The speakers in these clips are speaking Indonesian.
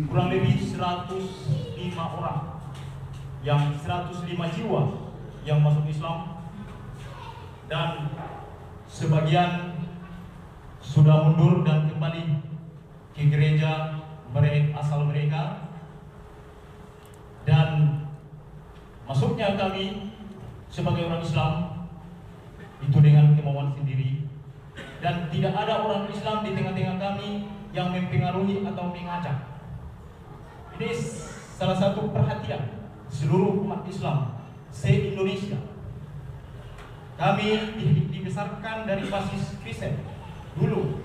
kurang lebih 105 orang, yang 105 jiwa yang masuk Islam, dan sebagian sudah mundur dan kembali ke gereja asal mereka. Dan masuknya kami sebagai orang Islam itu dengan kemauan sendiri, dan tidak ada orang Islam di tengah-tengah kami yang mempengaruhi atau mengajak. Ini salah satu perhatian seluruh umat Islam se-Indonesia. Kami dibesarkan dari basis Kristen dulu,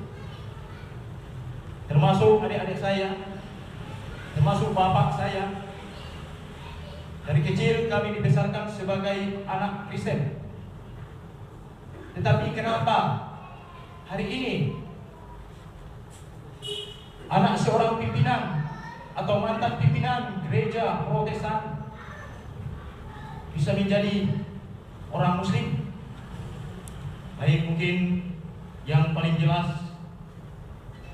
termasuk adik-adik saya, termasuk bapak saya. Dari kecil kami dibesarkan sebagai anak Kristen. Tetapi kenapa hari ini anak seorang pimpinan atau mantan pimpinan gereja Protestan bisa menjadi orang Muslim? Baik, mungkin yang paling jelas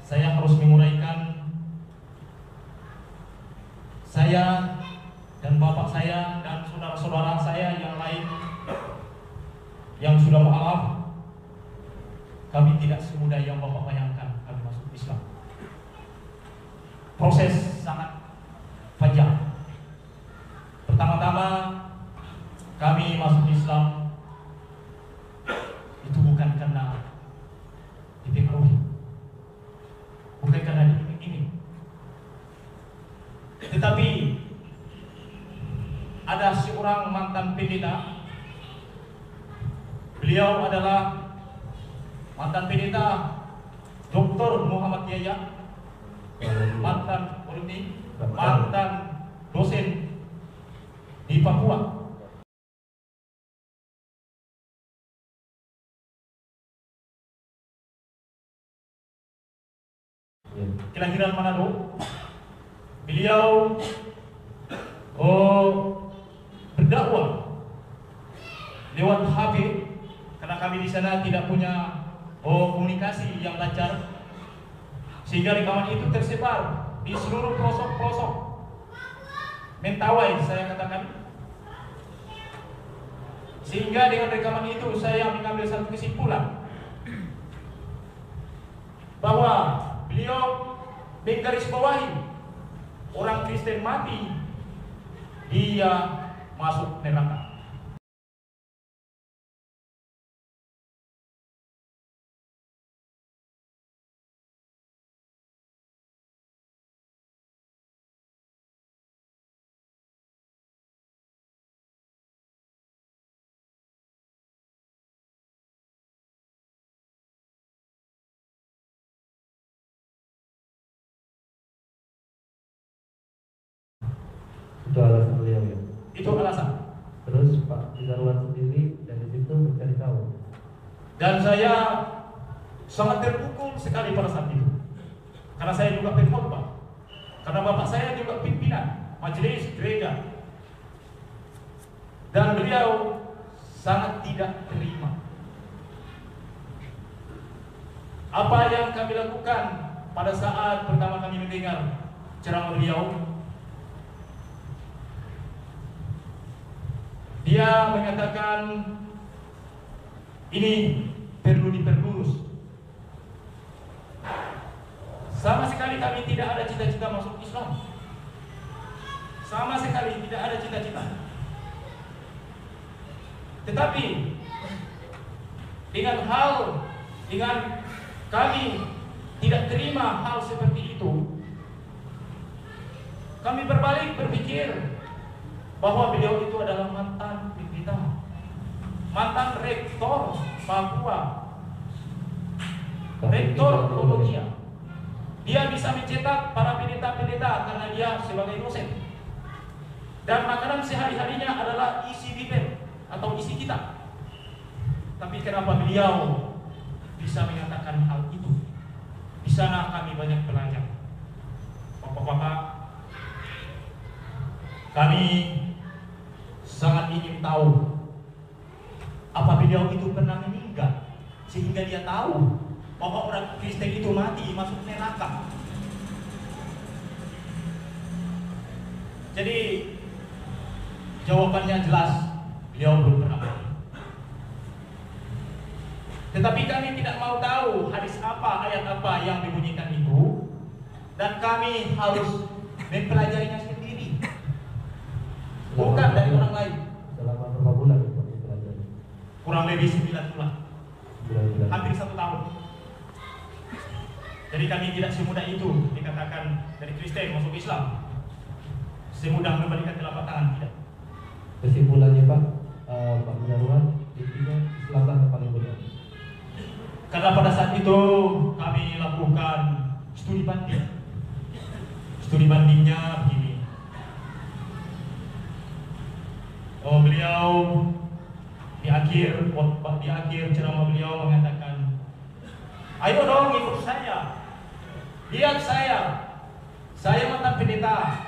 saya harus menguraikan, saya dan bapak saya dan saudara-saudara saya yang lain yang sudah mualaf, kami tidak semudah yang bapak bayangkan kami masuk Islam. Proses sangat panjang. Pertama-tama kami masuk Islam itu bukan karena dipengaruhi, bukan karena ini, tetapi ada seorang mantan pendeta. Beliau adalah mantan pendeta Dr. Muhammad Yahya, mantan alumni, mantan dosen di Papua. Kelahiran Manado. Beliau berdakwah lewat HP, karena kami di sana tidak punya komunikasi yang lancar, sehingga rekaman itu tersebar di seluruh pelosok-pelosok Mentawai, saya katakan. Sehingga dengan rekaman itu saya mengambil satu kesimpulan bahwa beliau menggarisbawahi orang Kristen mati, dia masuk neraka. Itu alasan beliau ya? Itu alasan. Terus Pak Izarwan sendiri dari situ mencari tahu. Dan saya sangat terpukul sekali pada saat itu, karena saya juga pengkhotbah, karena bapak saya juga pimpinan majelis gereja, dan beliau sangat tidak terima apa yang kami lakukan pada saat pertama kami mendengar ceramah beliau. Dia menyatakan ini perlu diperlurus. Sama sekali kami tidak ada cita-cita masuk Islam. Sama sekali tidak ada cita-cita. Tetapi dengan kami tidak terima hal seperti itu, kami berbalik berpikir bahwa beliau itu adalah mantan pendeta, mantan rektor Papua, rektor teologia. Dia bisa mencetak para pendeta-pendeta karena dia sebagai dosen, dan makanan sehari-harinya adalah isi bibir atau isi kitab. Tapi kenapa beliau bisa menyatakan hal itu? Di sana kami banyak belajar. Bapak-bapak, kami sangat ingin tahu apa beliau itu pernah meninggal sehingga dia tahu bahwa orang Kristen itu mati masuk neraka. Jadi jawabannya jelas, beliau belum pernah mati. Tetapi kami tidak mau tahu hadis apa, ayat apa yang dibunyikan itu, dan kami harus mempelajarinya sendiri, bukan dari orang lain. Selama berapa bulan Pak dipelajari? Kurang lebih 9 bulan, hampir 1 tahun. Jadi kami tidak semudah itu dikatakan dari Kristen masuk Islam, semudah membalikan telapak tangan, tidak. Kesimpulannya Pak, Pak Gunawan, intinya Islamlah yang paling benar. Karena pada saat itu kami lakukan studi banding. Studi bandingnya begini. Beliau di akhir ceramah beliau mengatakan, ayo dong ikut saya, lihat saya mantan pendeta.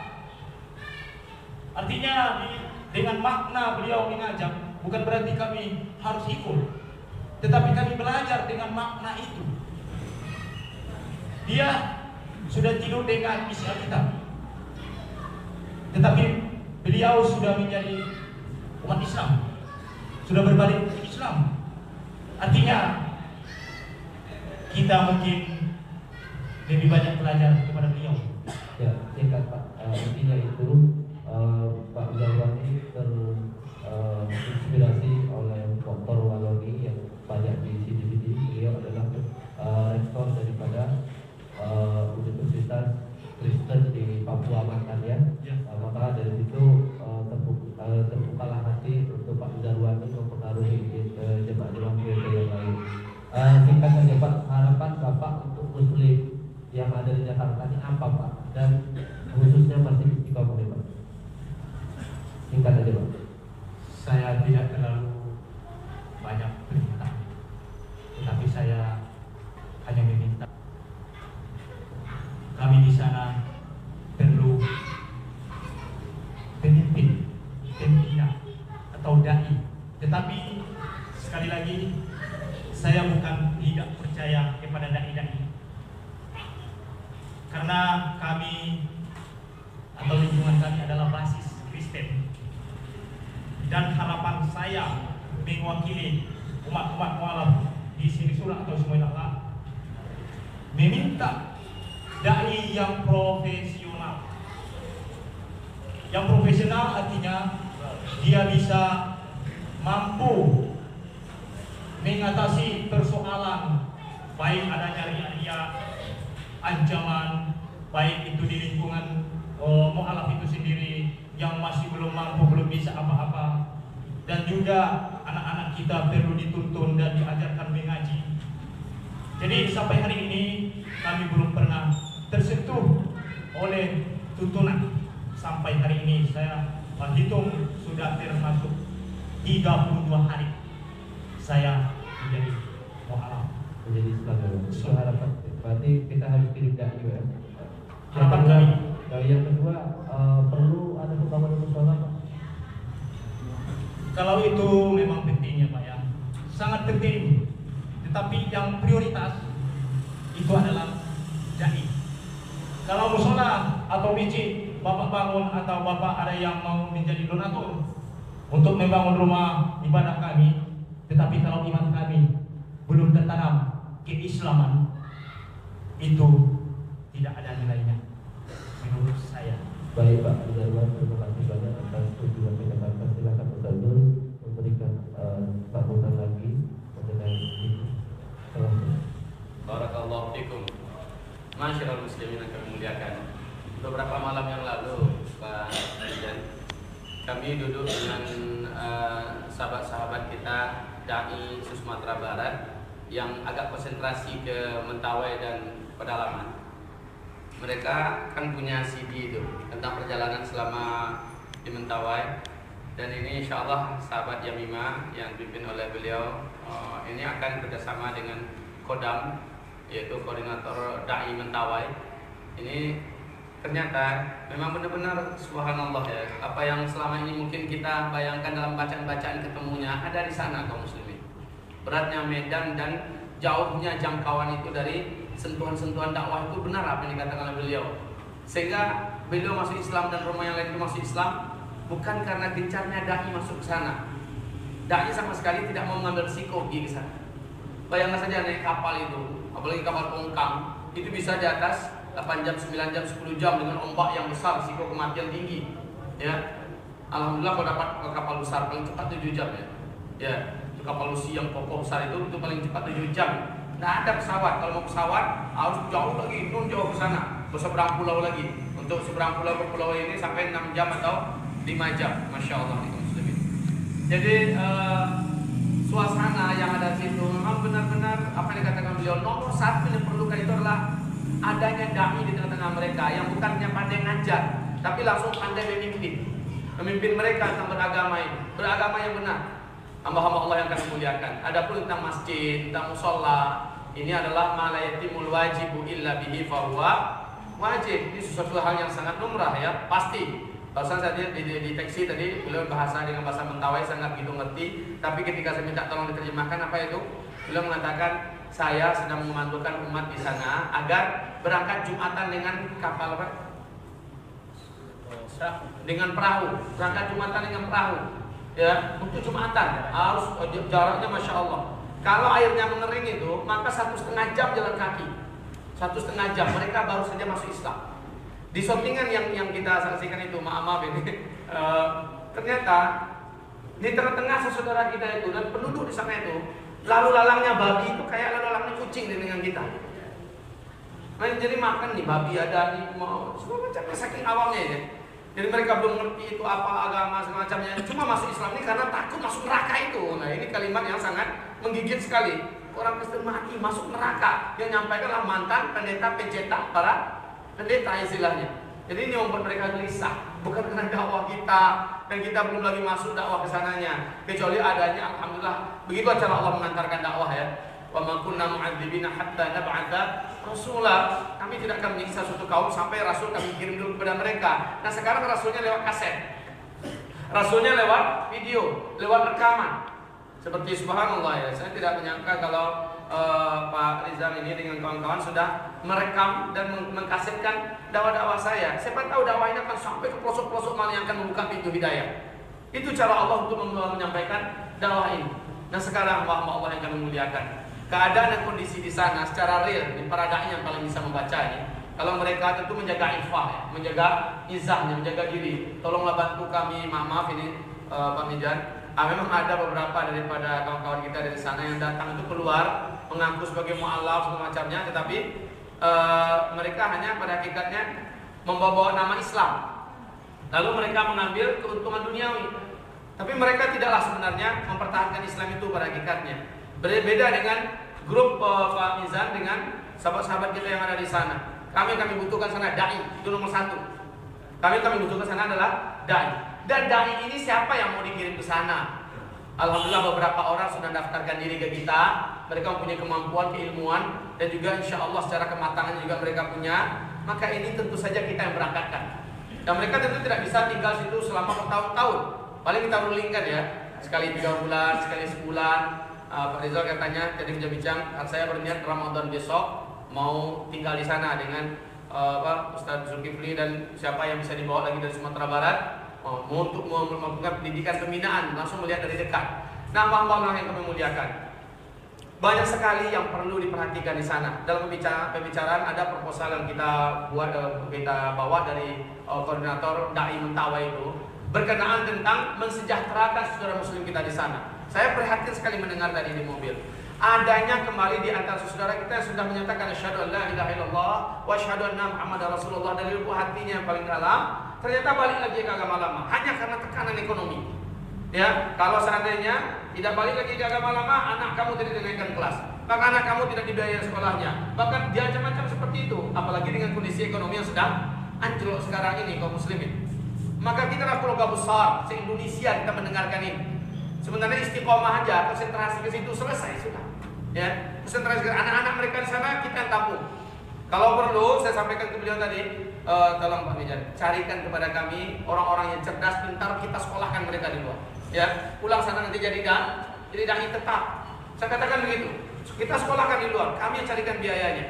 Artinya dengan makna beliau mengajak, bukan berarti kami harus ikut, tetapi kami belajar dengan makna itu. Dia sudah tidur dengan isi Alkitab, tetapi beliau sudah menjadi umat Islam, sudah berbalik ke Islam. Artinya kita mungkin lebih banyak belajar kepada beliau. Ya, singkat Pak, intinya itu Pak Jalwani terinspirasi oleh Dr. Waloni yang banyak di CD-CD. Beliau adalah rektor daripada Universitas Kristen di Papua Mantan ya. Maka dari situ terbukalah hati untuk Pak Jalwani mempengaruhi jemaah-jemaah gereja yang lain. Singkat saja Pak, harapan Bapak untuk Muslim yang ada di Jakarta ini apa Pak? Dan khususnya masih Istiqomah Pak. Singkat saja Pak. Saya tidak terlalu banyak perintah, tetapi saya hanya meminta kami di sana perlu pemimpin, pembina atau dai. Tetapi sekali lagi saya bukan tidak percaya kepada dai-dai, karena kami atau lingkungan kami adalah basis Kristen, dan harapan saya mewakili umat-umat mualaf di sini surah atau semua Allah meminta dai yang profesional. Yang profesional artinya dia bisa mampu mengatasi persoalan, baik adanya ria-ria, ancaman, baik itu di lingkungan mualaf itu sendiri yang masih belum mampu, belum bisa apa-apa, dan juga anak-anak kita perlu dituntun dan diajarkan mengaji. Jadi sampai hari ini kami belum pernah tersentuh oleh tuntunan. Sampai hari ini saya hitung sudah termasuk 32 hari saya menjadi mualaf, Menjadi Islam ya. Itu harapan. Berarti kita harus kirim dai ya. harapan kami. Yang kedua, perlu ada pembangunan musola Pak? Kalau itu memang pentingnya Pak ya, sangat penting. Tetapi yang prioritas itu adalah dai. Kalau musola atau masjid Bapak bangun atau Bapak ada yang mau menjadi donatur untuk membangun rumah ibadah kami, tetapi kalau iman kami belum tertanam keislaman, itu tidak ada nilainya menurut saya. Baik Pak Jalwan, terima kasih banyak atas kunjungan ke Jakarta. Silakan Ustaz Zul memberikan sambutan lagi mengenai ini. Barakallahu fikum. Masyaallah muslimin yang kami muliakan. Beberapa malam yang lalu Pak Presiden, kami duduk dengan sahabat-sahabat kita dai Sumatera Barat yang agak konsentrasi ke Mentawai dan pedalaman. Mereka kan punya CD itu tentang perjalanan selama di Mentawai, dan ini insya Allah sahabat Yamima yang dipimpin oleh beliau ini akan bekerjasama dengan Kodam, yaitu koordinator dai Mentawai. Ini ternyata memang benar-benar subhanallah ya, apa yang selama ini mungkin kita bayangkan dalam bacaan-bacaan ketemunya ada di sana kaum muslimin. Beratnya medan dan jauhnya jangkauan itu dari sentuhan-sentuhan dakwah itu benar apa yang dikatakan oleh beliau. Sehingga beliau masuk Islam dan rombongan yang lain itu masuk Islam? Bukan karena gencarnya dai masuk ke sana. Dai sama sekali tidak mau mengambil risiko pergi ke sana. Bayangkan saja naik kapal itu, apalagi kapal tongkang, itu bisa di atas 8 jam, 9 jam, 10 jam dengan ombak yang besar, risiko kematian tinggi. Ya. Alhamdulillah kalau dapat kapal besar paling cepat 7 jam ya. Ya, itu kapal Lucy yang kokoh besar itu paling cepat 7 jam. Nah, ada pesawat. Kalau mau pesawat harus jauh lagi, jauh ke sana, berseberang pulau lagi. Untuk seberang pulau ke pulau ini sampai 6 jam atau 5 jam. Masya Allah itu muslimin. Jadi suasana yang ada di situ memang benar-benar apa yang dikatakan beliau, nomor satu yang diperlukan itu adalah adanya dai di tengah-tengah mereka yang bukannya pandai ngajar, tapi langsung pandai memimpin mereka tentang beragama yang benar, hamba-hamba Allah yang kami muliakan. Adapun tentang masjid, tentang musola, ini adalah ma la yatimul wajibu illa bihi fahuwa wajib. Ini sesuatu hal yang sangat lumrah ya, pasti. Barusan saya di teksi tadi beliau bahasa dengan bahasa Mentawai, saya nggak begitu ngerti. Tapi ketika saya minta tolong diterjemahkan apa itu, beliau mengatakan saya sedang memantukan umat di sana agar berangkat Jumatan dengan kapal apa? Dengan perahu, berangkat Jumatan dengan perahu. Ya, untuk Jumatan harus jaraknya masya Allah. Kalau airnya mengering itu, maka 1,5 jam jalan kaki. 1,5 jam mereka baru saja masuk Islam. Di shootingan yang kita saksikan itu, maaf ini, ternyata di tengah-tengah saudara kita itu dan penduduk di sana itu, lalu lalangnya babi itu kayak lalu lalangnya kucing dengan kita. Nah, jadi makan nih babi ada nih mau semua macam saking awalnya ya. Jadi mereka belum ngerti itu apa agama segala macamnya. Cuma masuk Islam ini karena takut masuk neraka itu. Nah, ini kalimat yang sangat menggigit sekali. Orang Kristen mati masuk neraka. Yang nyampaikanlah mantan pendeta pencetak para pendeta istilahnya. Jadi ini membuat mereka gelisah. Bukan karena dakwah kita dan kita belum lagi masuk dakwah ke sananya. Kecuali adanya alhamdulillah. Begitu cara Allah mengantarkan dakwah ya. Wa ma kunna mu'adzibina hatta nab'atha rasula. Kami tidak akan menyiksa suatu kaum sampai rasul kami kirim dulu kepada mereka. Nah, sekarang rasulnya lewat kaset. Rasulnya lewat video, lewat rekaman. Seperti subhanallah ya. Saya tidak menyangka kalau Pak Rizal ini dengan kawan-kawan sudah merekam dan mengkasetkan dakwah-dakwah saya. Siapa tahu dakwah ini akan sampai ke pelosok-pelosok mana yang akan membuka pintu hidayah. Itu cara Allah untuk menyampaikan dakwah ini. Nah, sekarang Allah yang kami muliakan, keadaan dan kondisi di sana secara real, di para dai yang paling bisa membaca ini. Kalau mereka tentu menjaga ifah, ya, menjaga izahnya, menjaga diri. Tolonglah bantu kami, maaf ini Pak Mijan. Memang ada beberapa daripada kawan-kawan kita dari sana yang datang itu keluar mengaku sebagai mu'alaf segala macamnya, tetapi mereka hanya pada hakikatnya membawa nama Islam. Lalu mereka mengambil keuntungan duniawi. Tapi mereka tidaklah sebenarnya mempertahankan Islam itu pada hakikatnya. Berbeda dengan grup Pak Mizan dengan sahabat-sahabat kita yang ada di sana. Kami butuhkan sana dai, itu nomor satu. Kami butuhkan sana adalah dai. Dan dai ini siapa yang mau dikirim ke sana? Alhamdulillah beberapa orang sudah daftarkan diri ke kita. Mereka mempunyai kemampuan, keilmuan, dan juga insya Allah secara kematangan juga mereka punya. Maka ini tentu saja kita yang berangkatkan. Dan mereka tentu tidak bisa tinggal situ selama bertahun-tahun. Paling kita rulingkan ya, sekali 3 bulan, sekali sebulan. Pak Rizal katanya jadi bincang-bincang, saya berniat Ramadan besok mau tinggal di sana dengan Ustadz Zulkifli dan siapa yang bisa dibawa lagi dari Sumatera Barat. Untuk melakukan pendidikan pembinaan, langsung melihat dari dekat. Nah, hamba-hamba yang kami muliakan, banyak sekali yang perlu diperhatikan di sana. Dalam pembicaraan ada proposal yang kita buat, kita bawa dari koordinator dai Mentawai itu berkenaan tentang mensejahterakan saudara muslim kita di sana. Saya prihatin sekali mendengar tadi di mobil. Adanya kembali di antara saudara kita yang sudah menyatakan asyhadu an la ilaha illallah wa asyhadu anna Muhammadar Rasulullah dari lubuk hatinya yang paling dalam. Ternyata balik lagi ke agama lama hanya karena tekanan ekonomi. Ya, kalau seandainya tidak balik lagi ke agama lama, anak kamu tidak dinaikkan kelas, maka anak kamu tidak dibiayai sekolahnya, bahkan dia macam-macam seperti itu. Apalagi dengan kondisi ekonomi yang sedang anjlok sekarang ini kaum muslimin. Maka kita adalah keluarga besar se-Indonesia kita mendengarkan ini. Sebenarnya istiqomah aja, konsentrasi ke situ selesai sudah. Ya, konsentrasi ke anak-anak mereka di sana kita yang tampung. Kalau perlu saya sampaikan ke beliau tadi, tolong Pak Mijan, carikan kepada kami orang-orang yang cerdas, pintar, kita sekolahkan mereka di luar. Ya, pulang sana nanti jadi dai tetap. Saya katakan begitu. Kita sekolahkan di luar, kami yang carikan biayanya.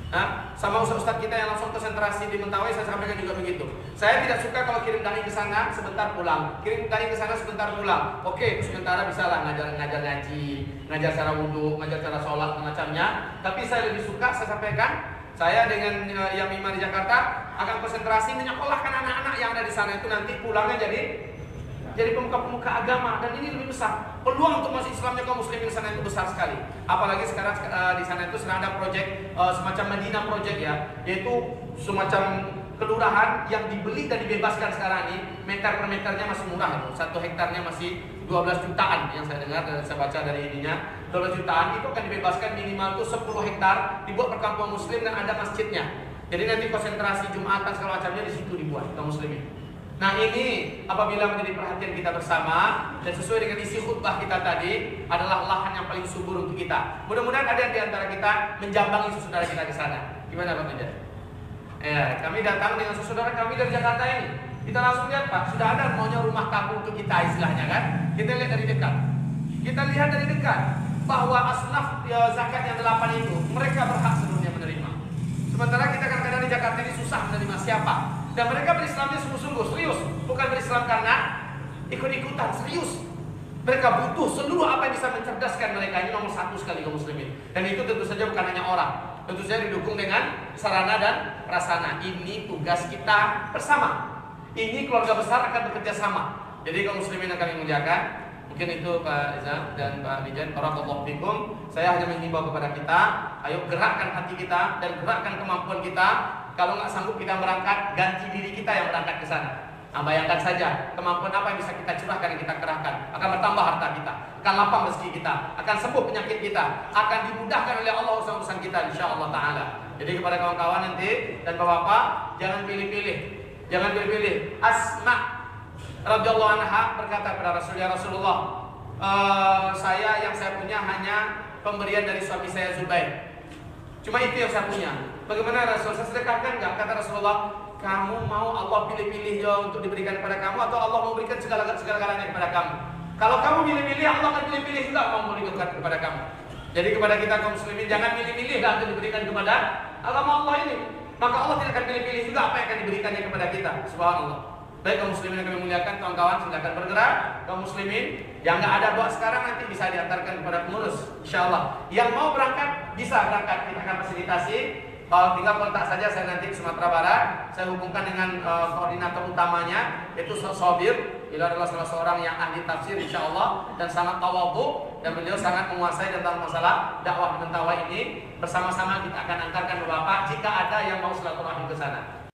Nah, sama ustaz-ustaz kita yang langsung konsentrasi di Mentawai, saya sampaikan juga begitu. Saya tidak suka kalau kirim dai ke sana sebentar pulang, kirim dai ke sana sebentar pulang. Oke, sementara bisa lah ngajar ngaji, ngajar cara wudhu, ngajar cara sholat, macamnya. Tapi saya lebih suka, saya sampaikan, saya dengan yang Imam di Jakarta akan konsentrasi menyekolahkan anak-anak yang ada di sana itu nanti pulangnya jadi pemuka-pemuka agama, dan ini lebih besar. Peluang untuk masuk Islamnya kaum muslimin di sana itu besar sekali. Apalagi sekarang di sana itu sedang ada proyek semacam Madinah project ya, yaitu semacam kelurahan yang dibeli dan dibebaskan sekarang ini. Meter per meternya masih murah itu. 1 hektarnya masih 12 jutaan yang saya dengar dan saya baca dari ininya. 12 jutaan itu akan dibebaskan minimal itu 10 hektar dibuat perkampungan muslim dan ada masjidnya. Jadi nanti konsentrasi Jumatan segala macamnya di situ dibuat kaum muslimin. Nah, ini apabila menjadi perhatian kita bersama dan sesuai dengan isi khutbah kita tadi, adalah lahan yang paling subur untuk kita. Mudah-mudahan ada di antara kita menjambangi saudara kita di sana. Gimana Pak Medan? Ya, kami datang dengan saudara kami dari Jakarta ini. Kita langsung lihat Pak, sudah ada maunya rumah kampung untuk kita istilahnya kan. Kita lihat dari dekat. Kita lihat dari dekat bahwa asnaf zakat yang 8 itu mereka berhak seluruhnya menerima. Sementara kita kadang-kadang di Jakarta ini susah menerima siapa. Dan mereka berislamnya sungguh-sungguh, serius. Bukan berislam karena ikut-ikutan, serius. Mereka butuh seluruh apa yang bisa mencerdaskan mereka. Ini nomor 1 sekali kaum muslimin. Dan itu tentu saja bukan hanya orang, tentu saja didukung dengan sarana dan prasarana. Ini tugas kita bersama. Ini keluarga besar akan bekerja sama. Jadi kaum muslimin yang kami muliakan, mungkin itu Pak Iza dan Pak Mijan, barakallahu fikum. Saya hanya mengimbau kepada kita, ayo gerakkan hati kita dan gerakkan kemampuan kita. Kalau nggak sanggup kita berangkat, ganti diri kita yang berangkat ke sana. Nah, bayangkan saja kemampuan apa yang bisa kita curahkan dan kita kerahkan. Akan bertambah harta kita, akan lapang rezeki kita, akan sembuh penyakit kita, akan dimudahkan oleh Allah urusan-urusan kita insyaallah taala. Jadi kepada kawan-kawan nanti dan bapak-bapak, jangan pilih-pilih. Jangan pilih-pilih. Asma radhiyallahu anha berkata kepada Rasulullah, saya yang saya punya hanya pemberian dari suami saya Zubair. Cuma itu yang saya punya. Bagaimana Rasul? Saya sedekahkan enggak? Kata Rasulullah, kamu mau Allah pilih-pilih untuk diberikan kepada kamu, atau Allah memberikan segala-galanya kepada kamu? Kalau kamu pilih-pilih, Allah akan pilih-pilih juga mau memberikan kepada kamu. Jadi kepada kita kaum muslimin, jangan pilih-pilih untuk diberikan kepada agama Allah ini. Maka Allah tidak akan pilih-pilih juga apa yang akan diberikannya kepada kita. Subhanallah. Baik kaum muslimin yang kami muliakan, kawan-kawan silakan bergerak. Kaum muslimin yang nggak ada buat sekarang nanti bisa diantarkan kepada pengurus, insyaallah. Yang mau berangkat bisa berangkat, kita akan fasilitasi. Kalau tinggal kontak saja saya nanti ke Sumatera Barat. Saya hubungkan dengan koordinator utamanya, yaitu Sobir. Beliau adalah salah seorang yang ahli tafsir insyaallah dan sangat tawadhu, dan beliau sangat menguasai tentang masalah dakwah di Mentawai ini. Bersama-sama kita akan antarkan Bapak jika ada yang mau silaturahmi ke sana.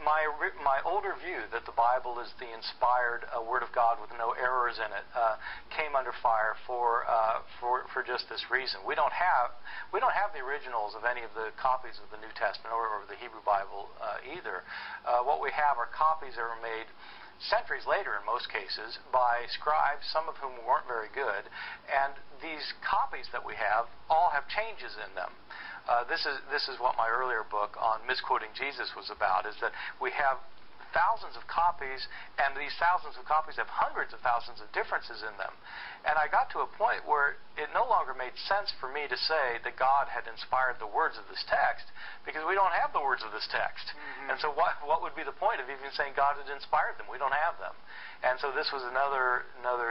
my older view that the Bible is the inspired Word of God with no errors in it came under fire for just this reason. We don't have the originals of any of the copies of the New Testament or the Hebrew Bible either. What we have are copies that were made centuries later in most cases by scribes, some of whom weren't very good, and these copies that we have all have changes in them. This is what my earlier book on misquoting Jesus was about, is that we have thousands of copies, and these thousands of copies have hundreds of thousands of differences in them. And I got to a point where it no longer made sense for me to say that God had inspired the words of this text, because we don't have the words of this text. And so what would be the point of even saying God had inspired them? We don't have them. And so this was another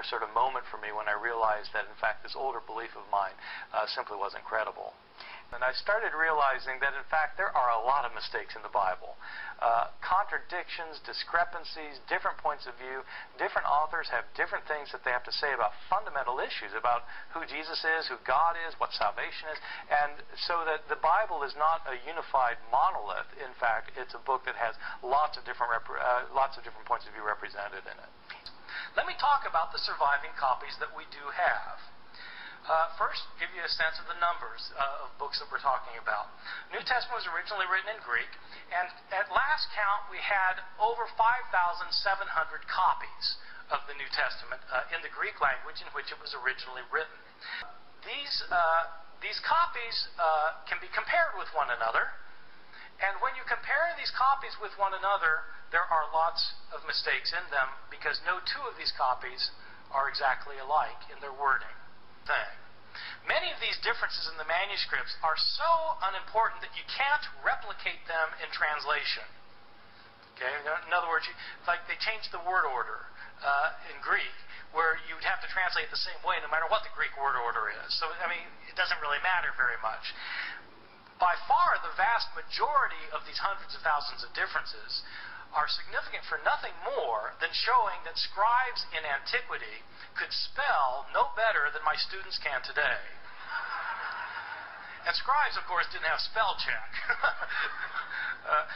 sort of moment for me when I realized that, in fact, this older belief of mine simply wasn't credible. And I started realizing that, in fact, there are a lot of mistakes in the Bible. Contradictions, discrepancies, different points of view. Different authors have different things that they have to say about fundamental issues, about who Jesus is, who God is, what salvation is. And so that the Bible is not a unified monolith. In fact, it's a book that has lots of different points of view represented in it. Let me talk about the surviving copies that we do have. First, give you a sense of the numbers of books that we're talking about. New Testament was originally written in Greek, and at last count we had over 5,700 copies of the New Testament in the Greek language in which it was originally written. These copies can be compared with one another, and when you compare these copies with one another, there are lots of mistakes in them, because no two of these copies are exactly alike in their wording. Many of these differences in the manuscripts are so unimportant that you can't replicate them in translation. Okay? In other words, like they changed the word order in Greek, where you'd have to translate the same way no matter what the Greek word order is. So, I mean, it doesn't really matter very much. By far, the vast majority of these hundreds of thousands of differences are significant for nothing more than showing that scribes in antiquity could spell no better than my students can today. And scribes, of course, didn't have spell check.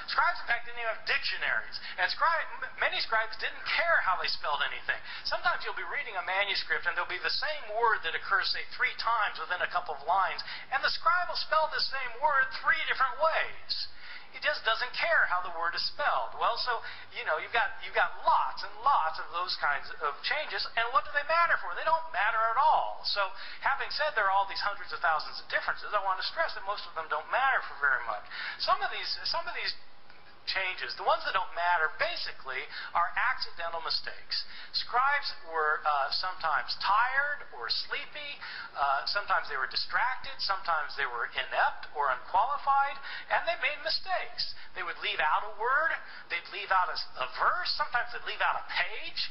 Scribes, in fact, didn't even have dictionaries. And many scribes didn't care how they spelled anything. Sometimes you'll be reading a manuscript and there'll be the same word that occurs, say, 3 times within a couple of lines, and the scribe will spell the same word 3 different ways. He just doesn't care how the word is spelled. Well, so, you know, you've got lots and lots of those kinds of changes, and what do they matter for? They don't matter at all. So, having said there are all these hundreds of thousands of differences, I want to stress that most of them don't matter for very much. Some of these changes, the ones that don't matter, basically, are accidental mistakes. Scribes were sometimes tired or sleepy, sometimes they were distracted, sometimes they were inept or unqualified, and they made mistakes. They would leave out a word, they'd leave out a verse, sometimes they'd leave out a page.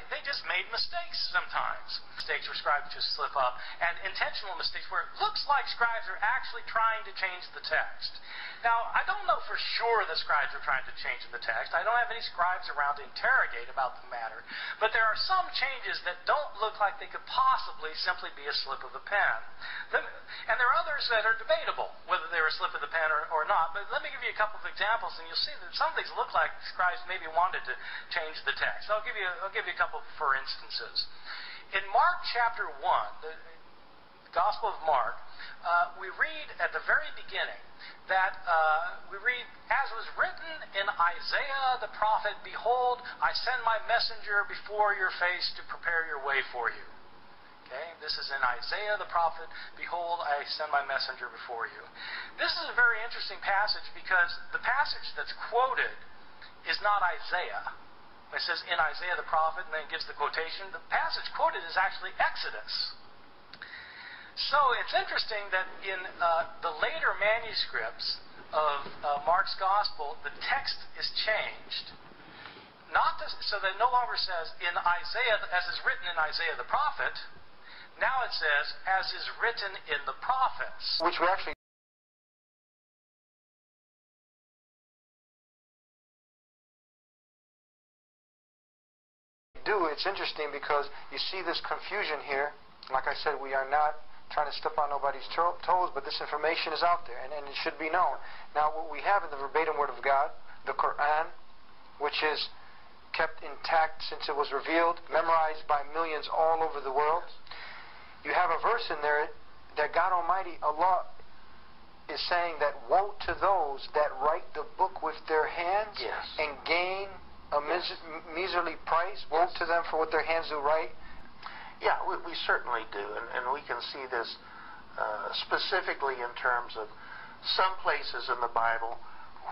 They just made mistakes sometimes. Mistakes where scribes just slip up, and intentional mistakes where it looks like scribes are actually trying to change the text. Now, I don't know for sure that scribes are trying to change the text. I don't have any scribes around to interrogate about the matter. But there are some changes that don't look like they could possibly simply be a slip of the pen. And there are others that are debatable, whether they were a slip of the pen or not. But let me give you a couple of examples, and you'll see that some of these look like scribes maybe wanted to change the text. I'll give you a couple for instances. In Mark chapter 1, the Gospel of Mark, we read at the very beginning that we read, as was written in Isaiah the prophet, behold, I send my messenger before your face to prepare your way for you. Okay, this is in Isaiah the prophet, behold, I send my messenger before you. This is a very interesting passage because the passage that's quoted is not Isaiah. It says in Isaiah the prophet, and then it gives the quotation. The passage quoted is actually Exodus. So it's interesting that in the later manuscripts of Mark's Gospel, the text is changed. So that it no longer says in Isaiah, as is written in Isaiah the prophet. Now it says, as is written in the prophets. Which we actually do. It's interesting because you see this confusion here. Like I said, we are not trying to step on nobody's toes, but this information is out there, and it should be known. Now, what we have in the verbatim Word of God, the Quran, which is kept intact since it was revealed, memorized by millions all over the world. You have a verse in there that God Almighty, Allah, is saying that woe to those that write the book with their hands and gain a miserly price. Woe to them for what their hands do write. Yeah, we certainly do, and we can see this specifically in terms of some places in the Bible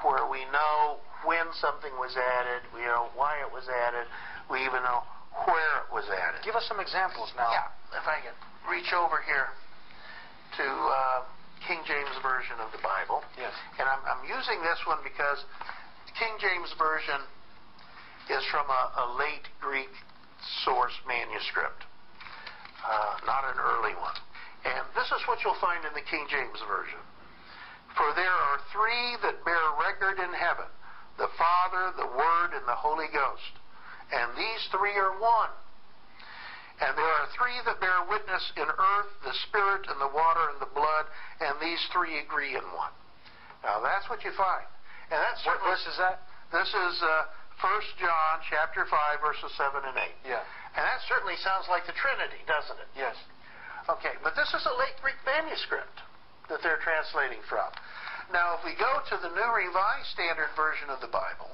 where we know when something was added, we know why it was added, we even know where it was added. Give us some examples now. Yeah, if I can reach over here to King James Version of the Bible. Yes. And I'm using this one because the King James Version is from a late Greek source manuscript, not an early one. And this is what you'll find in the King James Version. For there are three that bear record in heaven, the Father, the Word, and the Holy Ghost. And these three are one. And there are three that bear witness in earth, the Spirit, and the water, and the blood, and these three agree in one. Now that's what you find. And that's What verse is that? This is 1 John chapter 5, verses 7 and 8. Yeah. And that certainly sounds like the Trinity, doesn't it? Yes. Okay, but this is a late Greek manuscript that they're translating from. Now, if we go to the New Revised Standard Version of the Bible,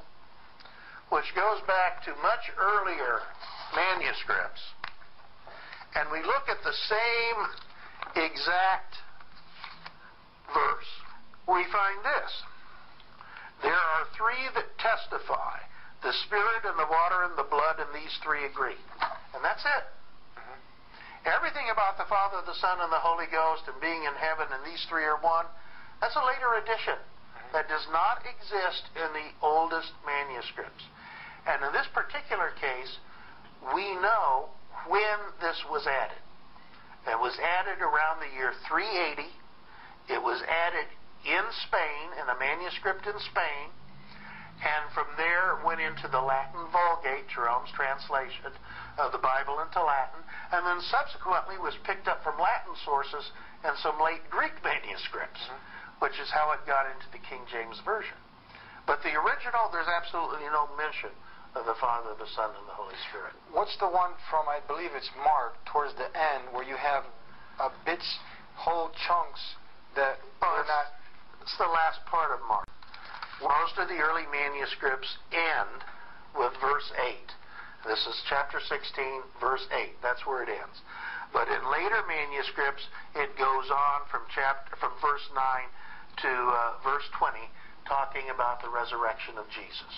which goes back to much earlier manuscripts, and we look at the same exact verse, we find this. There are three that testify, the Spirit and the water and the blood, and these three agree. And that's it. Everything about the Father, the Son, and the Holy Ghost and being in heaven and these three are one, that's a later addition that does not exist in the oldest manuscripts. And in this particular case, we know when this was added. It was added around the year 380. It was added in Spain, in a manuscript in Spain, and from there went into the Latin Vulgate, Jerome's translation of the Bible into Latin, and then subsequently was picked up from Latin sources and some late Greek manuscripts, which is how it got into the King James Version. But the original, there's absolutely no mention of the Father, the Son, and the Holy Spirit. What's the one from, I believe it's Mark, towards the end, where you have bits, whole chunks that are not... It's the last part of Mark. Most of the early manuscripts end with verse 8. This is chapter 16, verse 8. That's where it ends. But in later manuscripts, it goes on from verse 9 to verse 20, talking about the resurrection of Jesus.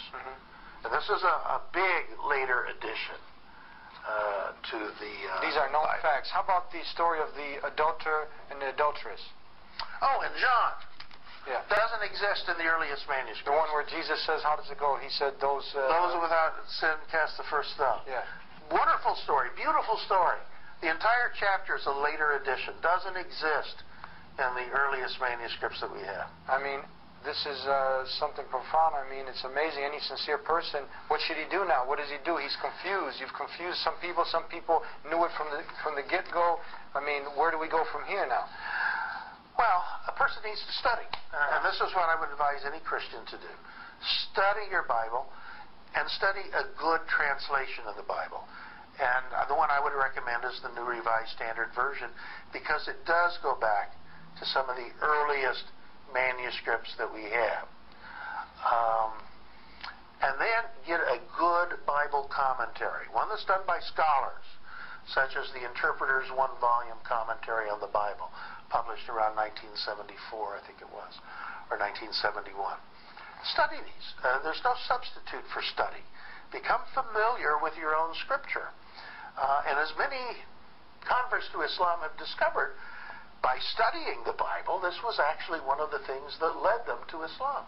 And this is a big later addition to the These are known Bible. facts. How about the story of the adulterer and the adulteress? Oh, and John. Yeah. Doesn't exist in the earliest manuscripts. The one where Jesus says, how does it go? He said, those without sin cast the first stone. Yeah. Wonderful story, beautiful story. The entire chapter is a later addition. Doesn't exist in the earliest manuscripts that we have. I mean, this is something profound. I mean, it's amazing. Any sincere person, what should he do now? What does he do? He's confused. You've confused some people. Some people knew it from the get-go. I mean, where do we go from here now? Well, a person needs to study. And this is what I would advise any Christian to do. Study your Bible and study a good translation of the Bible. And the one I would recommend is the New Revised Standard Version, because it does go back to some of the earliest manuscripts that we have. And then get a good Bible commentary, one that's done by scholars, such as the Interpreter's one-volume commentary on the Bible, published around 1974, I think it was, or 1971. Study these. There's no substitute for study. Become familiar with your own scripture. And as many converts to Islam have discovered, by studying the Bible, this was actually one of the things that led them to Islam.